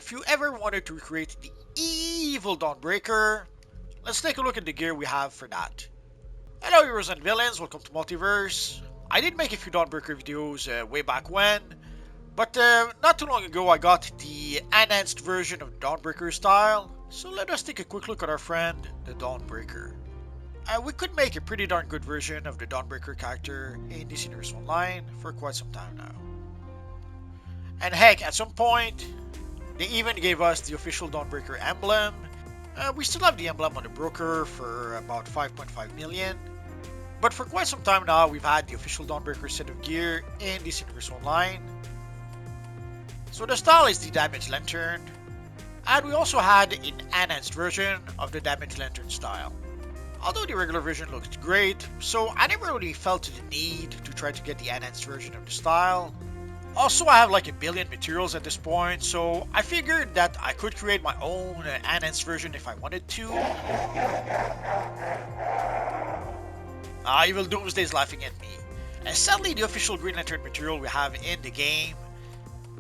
if you ever wanted to recreate the evil Dawnbreaker, let's take a look at the gear we have for that. Hello heroes and villains, welcome to Multiverse. I did make a few Dawnbreaker videos way back when, but not too long ago I got the enhanced version of Dawnbreaker style, so let us take a quick look at our friend, the Dawnbreaker. We could make a pretty darn good version of the Dawnbreaker character in DC Universe Online for quite some time now. And heck, at some point, they even gave us the official Dawnbreaker emblem. We still have the emblem on the broker for about 5.5 million. But for quite some time now, we've had the official Dawnbreaker set of gear in DC Universe Online. So the style is the Damage Lantern. And we also had an enhanced version of the Damage Lantern style. Although the regular version looked great, so I never really felt the need to try to get the enhanced version of the style. Also, I have like a billion materials at this point, so I figured that I could create my own enhanced version if I wanted to. Evil Doomsday is laughing at me. And sadly, the official Green Lantern material we have in the game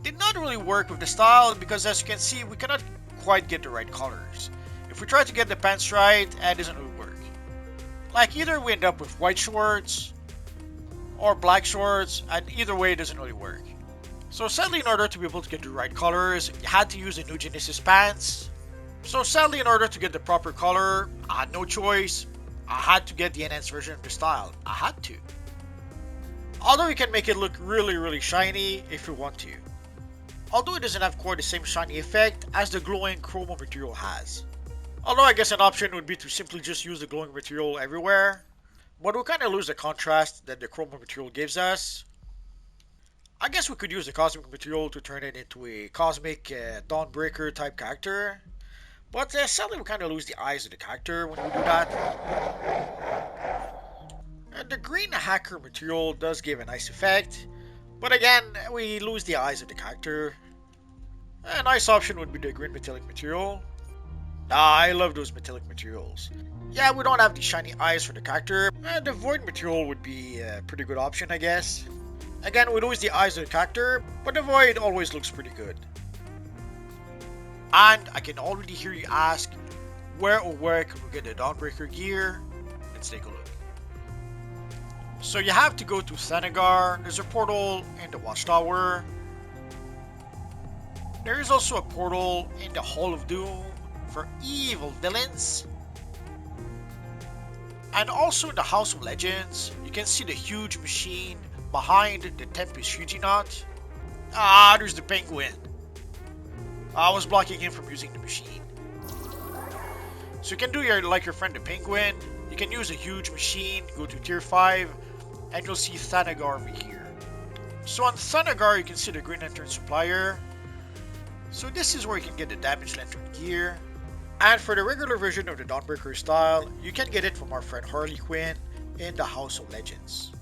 did not really work with the style because, as you can see, we cannot quite get the right colors. If we try to get the pants right, it doesn't really work. Like, either we end up with white shorts or black shorts, and either way it doesn't really work. So sadly, in order to be able to get the right colors, you had to use the new Genesis pants. So sadly, in order to get the proper color, I had no choice. I had to get the enhanced version of the style. I had to. Although you can make it look really shiny if you want to. Although it doesn't have quite the same shiny effect as the glowing chromo material has. Although I guess an option would be to simply just use the glowing material everywhere. But we'll kind of lose the contrast that the chromo material gives us. I guess we could use the cosmic material to turn it into a cosmic Dawnbreaker type character. But sadly we kind of lose the eyes of the character when we do that. And the green hacker material does give a nice effect. But again, we lose the eyes of the character. A nice option would be the green metallic material. I love those metallic materials. Yeah, we don't have the shiny eyes for the character. The void material would be a pretty good option, I guess. Again, we lose the eyes of the character, but the void always looks pretty good. And I can already hear you ask, where can we get the Dawnbreaker gear? Let's take a look. So you have to go to Thanagar. There's a portal in the Watchtower. There is also a portal in the Hall of Doom for evil villains. And also in the House of Legends, you can see the huge machine behind the Tempest Huguenot. There's the penguin. I was blocking him from using the machine. So you can do like your friend the penguin. You can use a huge machine, go to tier 5, and you'll see Thanagar over here. So on Thanagar, you can see the Green Lantern supplier. So this is where you can get the Damage Lantern gear. And for the regular version of the Dawnbreaker style, you can get it from our friend Harley Quinn in the House of Legends.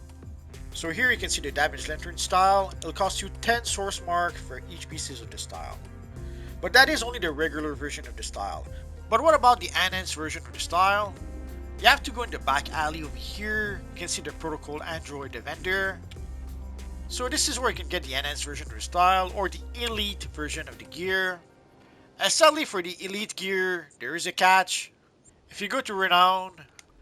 So here you can see the Damage Lantern style. It'll cost you 10 source mark for each pieces of the style. But that is only the regular version of the style. But what about the enhanced version of the style? You have to go in the back alley over here. You can see the Protocol Android the vendor. So this is where you can get the enhanced version of the style or the elite version of the gear. Sadly for the elite gear, there is a catch. If you go to Renown,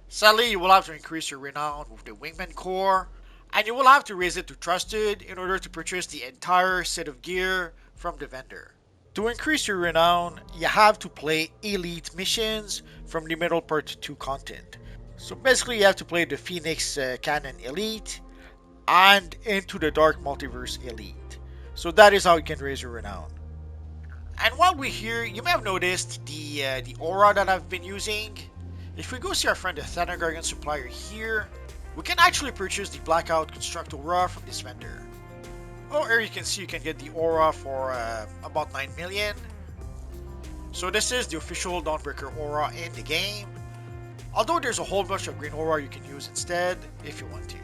sadly you will have to increase your Renown with the Wingman Core. And you will have to raise it to Trusted in order to purchase the entire set of gear from the vendor. To increase your Renown, you have to play Elite missions from the Middle Part 2 content. So basically you have to play the Phoenix Cannon Elite and Into the Dark Multiverse Elite. So that is how you can raise your Renown. And while we're here, you may have noticed the aura that I've been using. If we go see our friend the Thanagar supplier here, we can actually purchase the Blackout Construct Aura from this vendor. Here you can see you can get the aura for about 9 million. So this is the official Dawnbreaker aura in the game. Although there's a whole bunch of green aura you can use instead if you want to.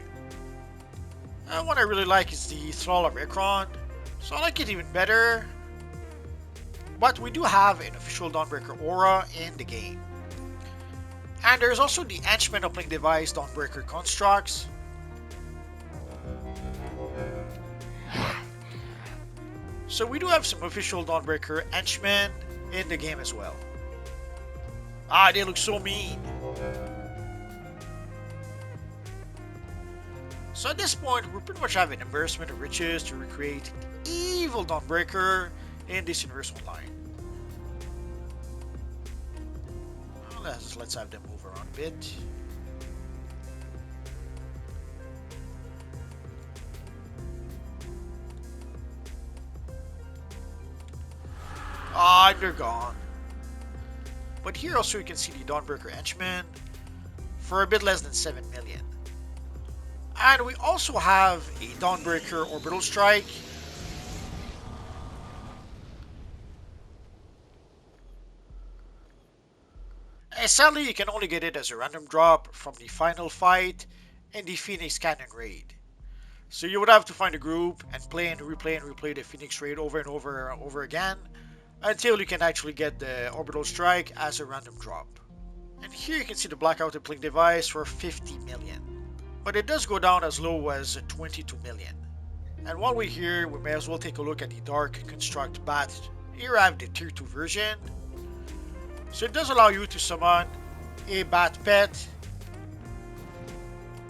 And what I really like is the Thrall of Ekron. So I like it even better. But we do have an official Dawnbreaker aura in the game. And there's also the Henchman Uplink Device Dawnbreaker Constructs. So we do have some official Dawnbreaker henchmen in the game as well. Ah, they look so mean. So at this point, we pretty much have an embarrassment of riches to recreate the evil Dawnbreaker in this universe online. Well, let's have them move around a bit. Ah, they're gone. But here also you can see the Dawnbreaker henchmen for a bit less than 7 million. And we also have a Dawnbreaker orbital strike. And sadly, you can only get it as a random drop from the final fight in the Phoenix Canyon raid. So you would have to find a group and play and replay the Phoenix raid over and over again until you can actually get the orbital strike as a random drop. And here you can see the blackout uplink device for 50 million. But it does go down as low as 22 million. And while we're here, we may as well take a look at the Dark Construct Bat. Here I have the tier 2 version. So it does allow you to summon a Bat Pet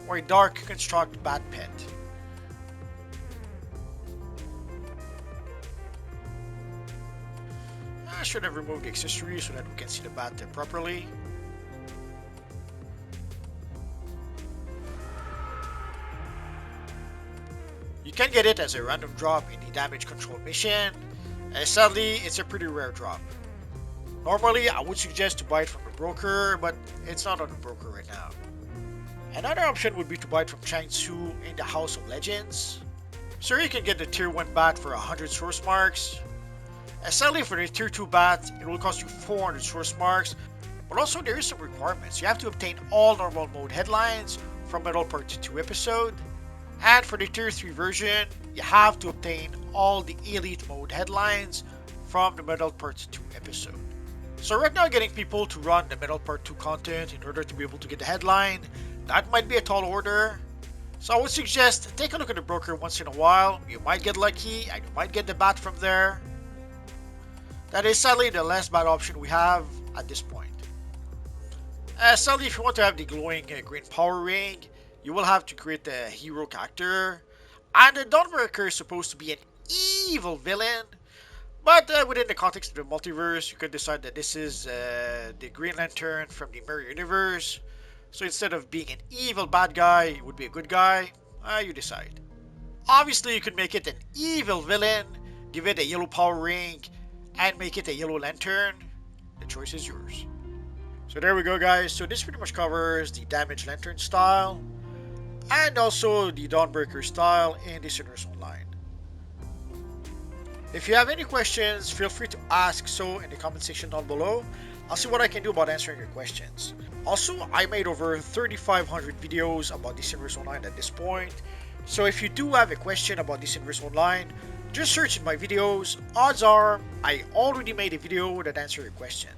or a Dark Construct Bat Pet. I should have removed the accessory so that we can see the bat properly. You can get it as a random drop in the damage control mission, and sadly it's a pretty rare drop. Normally I would suggest to buy it from a broker, but it's not on a broker right now. Another option would be to buy it from Changsu in the House of Legends. So you can get the tier 1 bat for 100 source marks. And sadly for the tier 2 bat, it will cost you 400 source marks, but also there is some requirements. You have to obtain all normal mode headlines from Metal Part 2 episode, and for the tier 3 version, you have to obtain all the elite mode headlines from the Metal Part 2 episode. So right now getting people to run the Metal Part 2 content in order to be able to get the headline, that might be a tall order. So I would suggest take a look at the broker once in a while. You might get lucky and you might get the bat from there. That is sadly the last bad option we have at this point. Sadly, if you want to have the glowing green power ring, you will have to create a hero character. And the Dawnbreaker is supposed to be an evil villain. But within the context of the multiverse, you could decide that this is the Green Lantern from the Mirror Universe. So instead of being an evil bad guy, it would be a good guy. You decide. Obviously, you could make it an evil villain, give it a yellow power ring, and make it a yellow lantern. The choice is yours. So there we go, guys. So this pretty much covers the damage lantern style and also the Dawnbreaker style in this universe online. If you have any questions, feel free to ask so in the comment section down below. I'll see what I can do about answering your questions. Also, I made over 3,500 videos about this universe online at this point. So if you do have a question about this universe online, just search in my videos. Odds are I already made a video that answers your question.